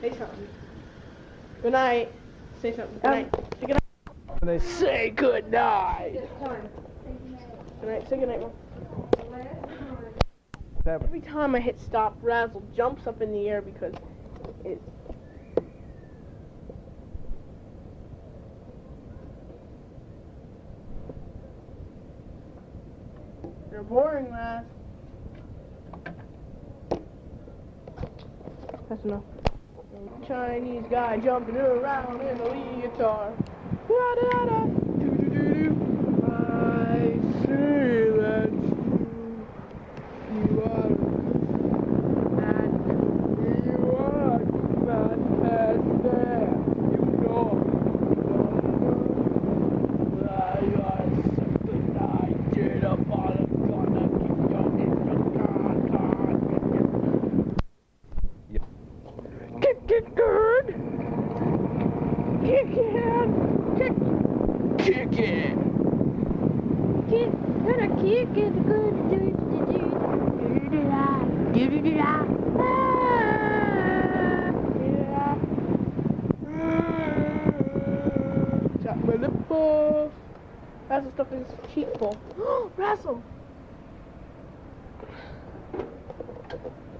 Say something. Good night. Say something. Good night. Say good night. And they say good night. Good night. Say good night, Mom. Seven. Every time I hit stop, Razzle jumps up in the air because it. You're boring, Raz. That's enough. Chinese guy jumping around in a leotard. Da-da-da. Do-do-do-do. I see that you are and you are fantastic. You know that you are something I did about it. Gonna keep you in the car. Kick good. Kick it. Kick it. Gonna kick it good. Chop my lip off. Razzle stuff is cheap full. Razzle.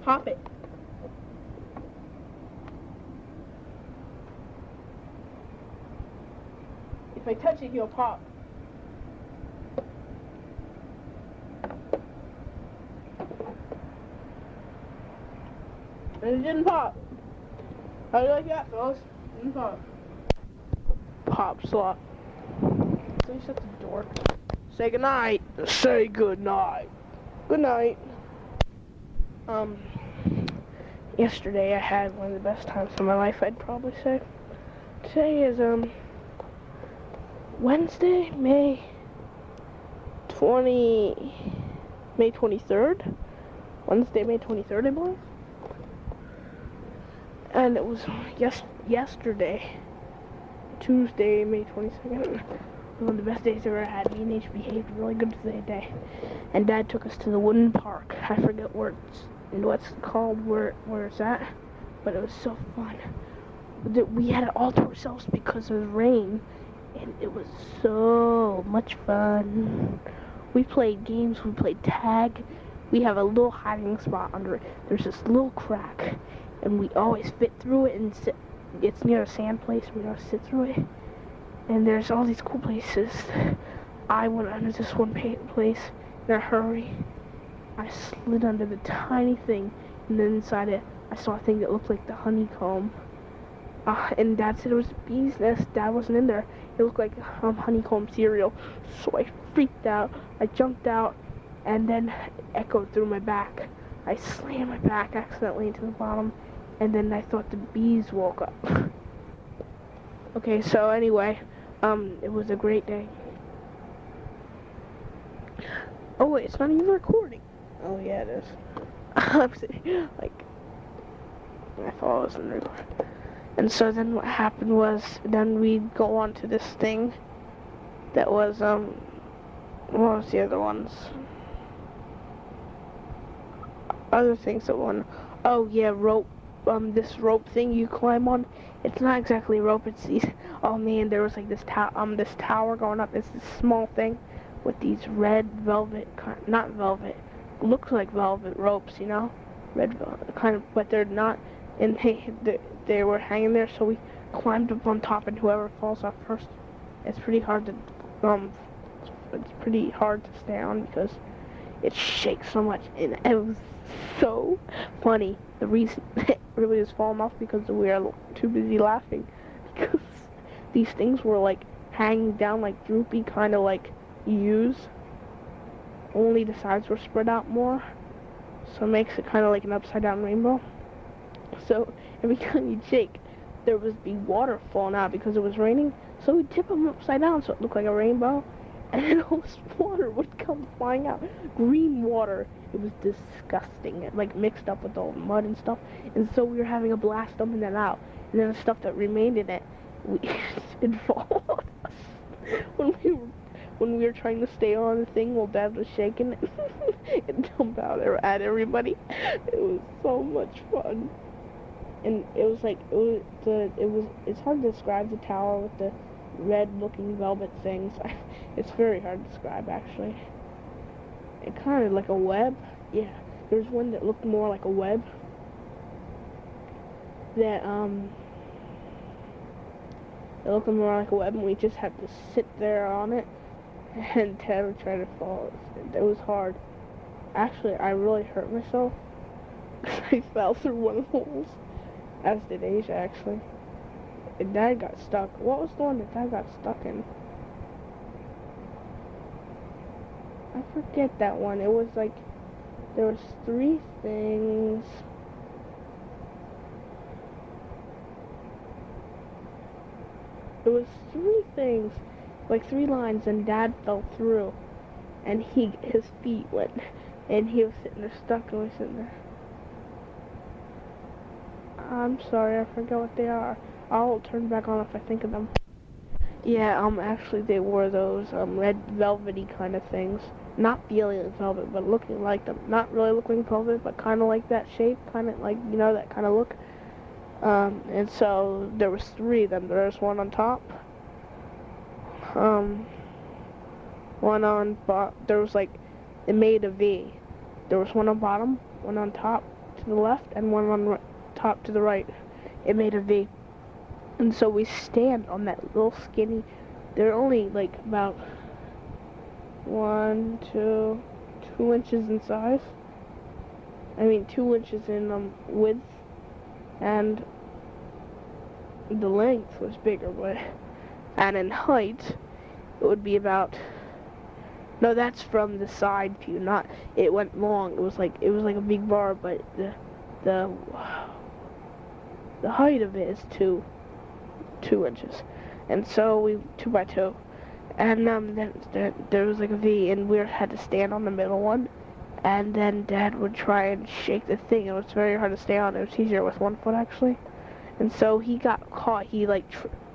Pop it. If I touch it, he'll pop. And it didn't pop. How do you like that, fellas? Didn't pop. Pop slot. Please shut the door. Say goodnight. Say goodnight. Good night. Yesterday I had one of the best times of my life, I'd probably say. Today is, Wednesday, May 23rd. Wednesday, May 23rd, I believe. And it was yesterday, Tuesday, May 22nd. One of the best days I ever had. Me and H behaved really good today. And Dad took us to the wooden park. I forget what's called, where it's at. But it was so fun. We had it all to ourselves because of the rain. And it was so much fun. We played games, we played tag. We have a little hiding spot under it. There's this little crack. And we always fit through it and sit. It's near a sand place. We always sit through it. And there's all these cool places. I went under this one place in a hurry. I slid under the tiny thing. And then inside it, I saw a thing that looked like the honeycomb. And Dad said it was a bee's nest. Dad wasn't in there. It looked like honeycomb cereal. So I freaked out. I jumped out. And then it echoed through my back. I slammed my back accidentally into the bottom. And then I thought the bees woke up. Okay, so anyway, it was a great day. Oh wait, it's not even recording. Oh yeah, it is. I'm sitting, like, I thought it was in recording. And so then what happened was, then we'd go on to this thing that was, what was the other ones? Other things that won. Oh yeah, rope. This rope thing you climb on. It's not exactly rope. It's these. Oh man, there was like this tower going up. It's this small thing with these red velvet, not velvet. Looks like velvet ropes, you know, red velvet kind of, but they're not. And they were hanging there, so we climbed up on top, and whoever falls off first, it's pretty hard to stay on because it shakes so much, and it was so funny. The reason everybody was falling off because we were too busy laughing, because these things were like hanging down like droopy, kind of like U's, only the sides were spread out more, so it makes it kind of like an upside down rainbow. So every time you shake, there would be water falling out because it was raining, so we'd tip them upside down so it looked like a rainbow, and then all this water would come flying out. Green water. It was disgusting. It like mixed up with all the mud and stuff. And so we were having a blast dumping that out. And then the stuff that remained in it, it followed us when we were trying to stay on the thing while Dad was shaking it and dump out at everybody. It was so much fun. and it's hard to describe the tower with the red looking velvet things. It's very hard to describe actually. It kind of like a web. Yeah, there's one that looked more like a web. That it looked more like a web, and we just had to sit there on it, and Ted would try to fall. It was hard. Actually, I really hurt myself. I fell through one of the holes, as did Asia actually. And Dad got stuck. What was the one that Dad got stuck in? I forget that one. It was like, there was 3 things. It was 3 things, like 3 lines, and Dad fell through, and his feet went, and he was sitting there stuck, and we were sitting there. I'm sorry, I forgot what they are. I'll turn back on if I think of them. Yeah, actually they were those, red velvety kind of things. Not feeling like velvet, but looking like them. Not really looking like velvet, but kind of like that shape, kind of like, you know, that kind of look. And so there was 3 of them. There was one on top. One on there was like, it made a V. There was one on bottom, one on top to the left, and one on top to the right. It made a V. And so we stand on that little skinny, they're only like about 2 inches in size. I mean 2 inches in width, and the length was bigger, but and in height it would be about, no, that's from the side view, not, it went long. It was like a big bar, but the height of it is 2 inches, and so we 2 by 2, and then there was like a V, and we had to stand on the middle one, and then Dad would try and shake the thing. It was very hard to stay on. It was easier with 1 foot actually, and so he got caught. He like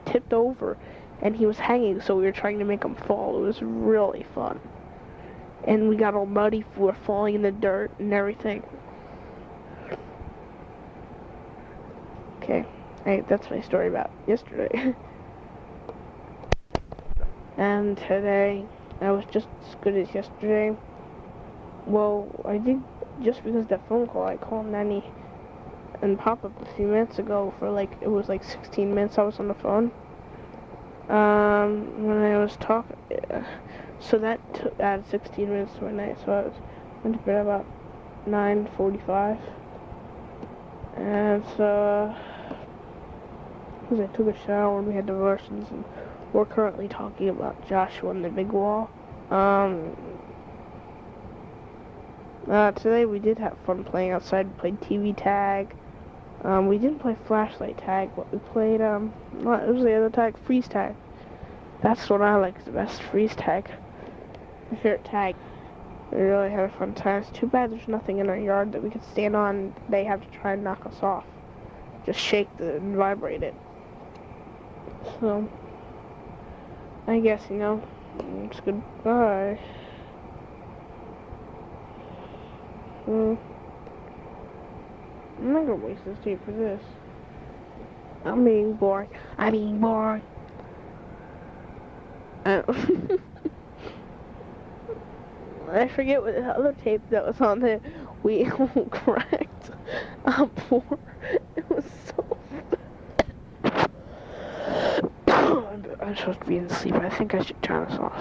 tipped over, and he was hanging. So we were trying to make him fall. It was really fun, and we got all muddy. We were falling in the dirt and everything. Okay. Hey, that's my story about yesterday. And today, I was just as good as yesterday. Well, I did, just because that phone call, I called Nanny and Papa a few minutes ago for like, it was like 16 minutes I was on the phone. When I was talking, so that added 16 minutes to my night, so went to bed about 9:45. And so, I took a shower and we had diversions, and we're currently talking about Joshua and the big wall. Today we did have fun playing outside. We played TV tag. We didn't play flashlight tag, but we played, it was the other tag, freeze tag. That's what I like the best, freeze tag. My favorite tag. We really had a fun time. It's too bad there's nothing in our yard that we could stand on. They have to try and knock us off. Just shake and vibrate it. So, I guess, you know, it's goodbye. I'm not gonna waste this tape for this. I'm being bored. I forget what the other tape that was on there. We cracked for. It was so I'm supposed to be asleep. I think I should turn this off.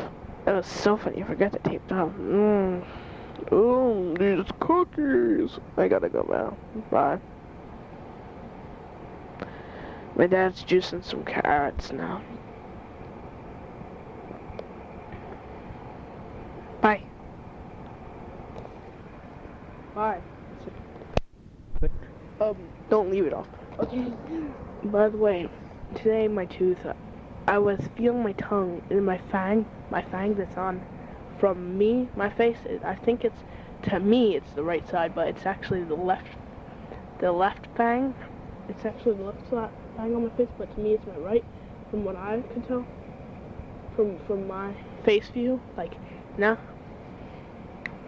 It was so funny. I forgot to tape down. Oh, these cookies. I gotta go now. Bye. My dad's juicing some carrots now. Bye. Bye. Don't leave it off. Okay. By the way, today my tooth, I was feeling my tongue in my fang that's on from me, my face. I think it's, to me, it's the right side, but it's actually the left fang. It's actually the left side fang on my face, but to me it's my right, from what I can tell, from my face view. Like, no,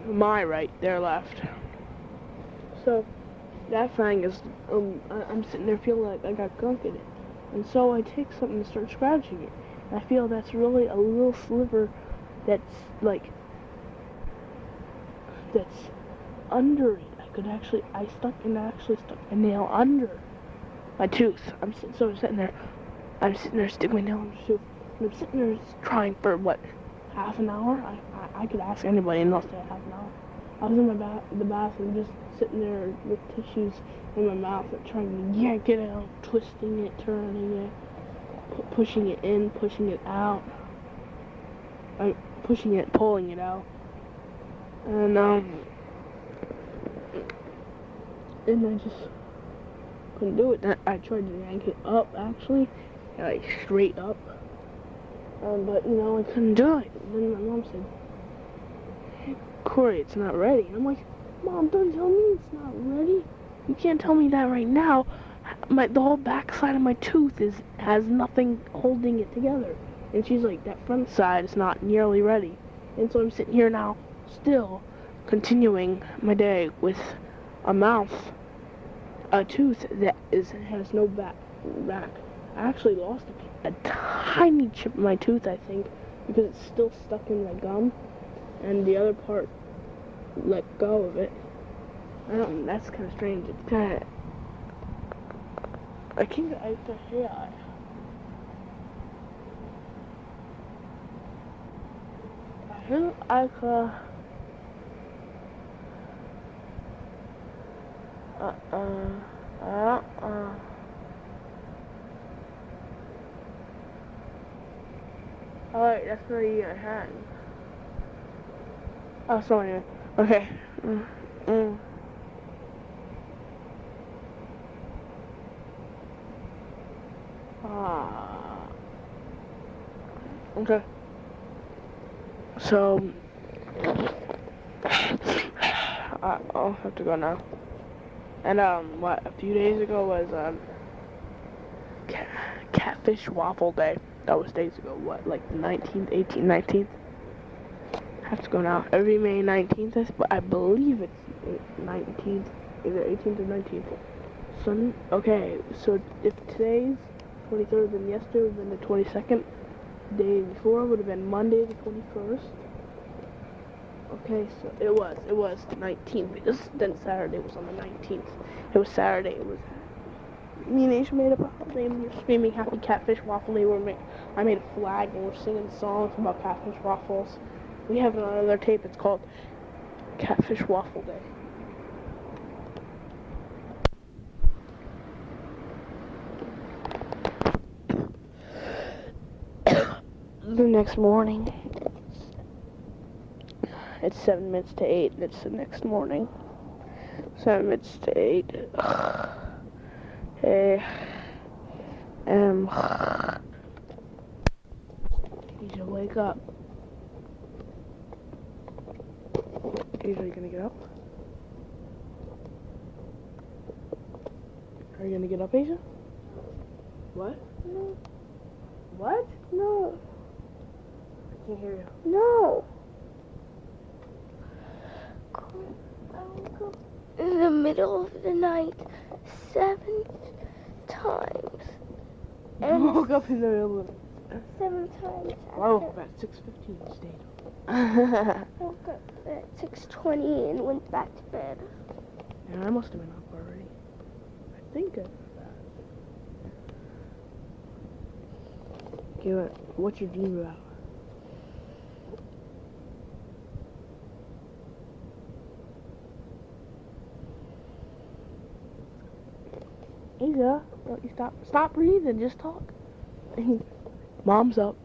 my right, their left. So, that thing is, I'm sitting there feeling like I got gunk in it. And so I take something and start scratching it. And I feel that's really a little sliver that's, like, that's under it. I actually stuck a nail under my tooth. I'm sitting there sticking my nail in my tooth. And I'm sitting there trying for, what, half an hour? I could ask anybody and they'll say half an hour. I was in the bathroom just sitting there with tissues in my mouth and trying to yank it out, twisting it, turning it, pushing it in, pushing it out. Pushing it, pulling it out. And I just couldn't do it. I tried to yank it up, actually, like straight up. But, you know, I couldn't do it. Then my mom said, "Hey, Corey, it's not ready." And I'm like, "Mom, don't tell me it's not ready. You can't tell me that right now. The whole backside of my tooth has nothing holding it together." And she's like, "That front side is not nearly ready." And so I'm sitting here now, still continuing my day with a tooth that has no back. I actually lost a tiny chip in my tooth, I think, because it's still stuck in my gum, and the other part let go of it. That's kind of strange. It's kind of, I think I yeah. I think I could. Alright, that's not even a hand. Oh, so anyway. Okay. Okay. So, I'll have to go now. And, a few days ago was, Catfish Waffle Day. That was days ago. What, like the 19th, 18th, 19th? I have to go now. Every May 19th, but I believe it's 19th, either 18th or 19th. Okay, so if today's 23rd, then yesterday would have been the 22nd. The day before would have been Monday the 21st. Okay, so it was the 19th, because then Saturday was on the 19th. It was Saturday, me and Aisha made up a holiday, and we were screaming Happy Catfish Waffle Day. I made a flag, and we're singing songs about catfish waffles. We have it on another tape. It's called Catfish Waffle Day. The next morning, it's 7 minutes to 8, and it's the next morning. 7 minutes to 8. Hey. You should wake up. Asia, are you gonna get up? Are you gonna get up, Asia? What? No. What? No. I can't hear you. No. I woke up in the middle of the night 7 times. You woke up in the middle of it. 7 times. I woke up at 6:15 stayed I woke up at 6:20 and went back to bed. Yeah, I must have been up already. I think that. Okay, what's your dream about? Asia, don't you stop breathing, just talk. Mom's up.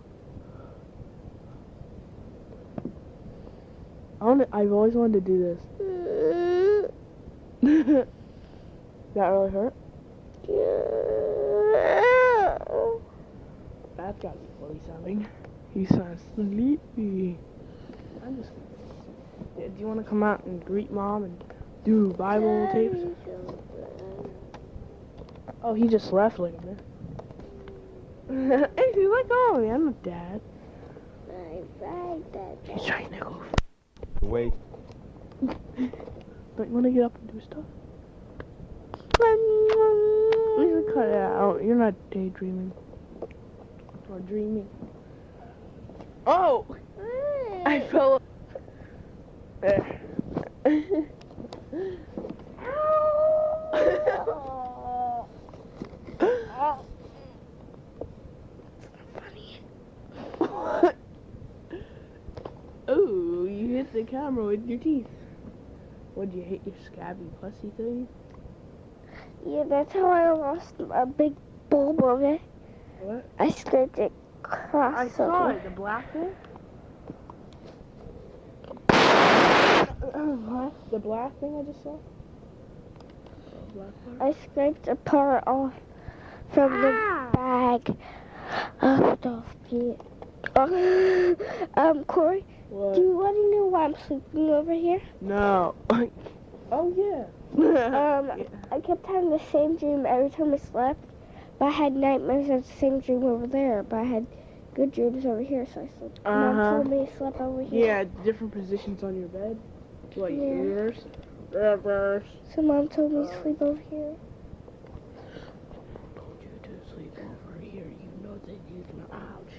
I've always wanted to do this. That really hurt? Yeah. That's gotta be funny sounding. You sound sleepy. Do you want to come out and greet Mom and do Bible tapes? Oh, he just left like a minute. Hey, you let go of me. I'm not Dad. Bye, Dad. He's trying to go. Wait. Don't you want to get up and do stuff? You should cut it out. You're not daydreaming. Or dreaming. Oh! I fell. There. Oh, you hit the camera with your teeth. Would you hit your scabby pussy thing? Yeah, that's how I lost a big bulb of it. What? I scraped it across. I saw it, the black thing. The black thing I just saw? The black part? I scraped a part off from the bag of dog feet. Corey, What? do you want to know why I'm sleeping over here? No. Oh, yeah. Yeah. I kept having the same dream every time I slept, but I had nightmares of the same dream over there, but I had good dreams over here, so I slept. Mom told me to sleep over here. Yeah, different positions on your bed. Like Yeah. reverse. Reverse. So Mom told me to sleep over here. Told you to sleep over here. You know that you're gonna. Ouch.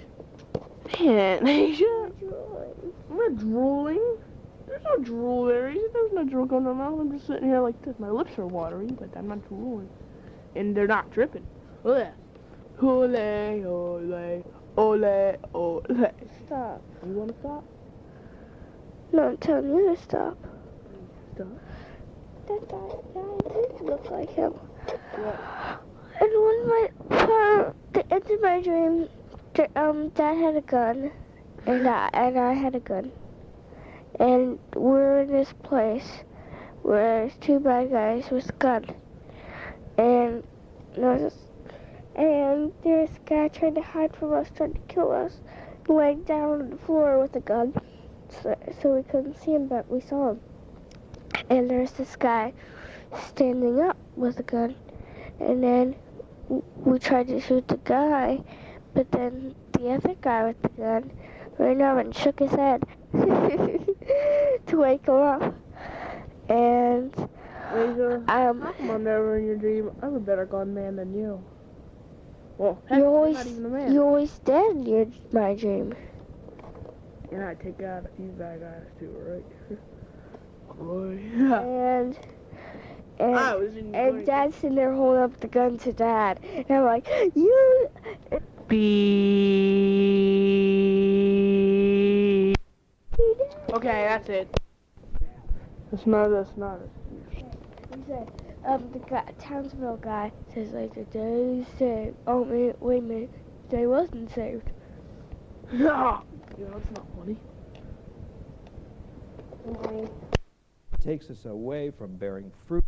Man, Asia. I'm not drooling. There's no drool there. Asia. There's no drool going on. I'm just sitting here like this. My lips are watery, but I'm not drooling. And they're not dripping. Ole. Ole, ole, ole, ole. Stop. You wanna stop? No, I'm telling you to stop. Stop. That guy did look like him. What? And the end of my dream, Dad had a gun, and I had a gun, and we're in this place where there's two bad guys with a gun, and there's a guy trying to hide from us, trying to kill us, laying down on the floor with a gun, so we couldn't see him, but we saw him. And there's this guy standing up with a gun, and then we tried to shoot the guy, but then the other guy with the gun ran over and shook his head to wake him up. And Asia, how come I'm never in your dream? I'm a better gun man than you. Well, heck, you're you're not even a man. always dead in my dream. And I take out a few bad guys too, right? Boy. I was in And Dad's sitting there holding up the gun to Dad. And I'm like, you... Beep. Okay, that's it. That's not it. He said, the guy, Townsville guy says like, the day is saved. Oh, wait a minute. The day wasn't saved. No. Yeah, that's not funny. Takes us away from bearing fruit.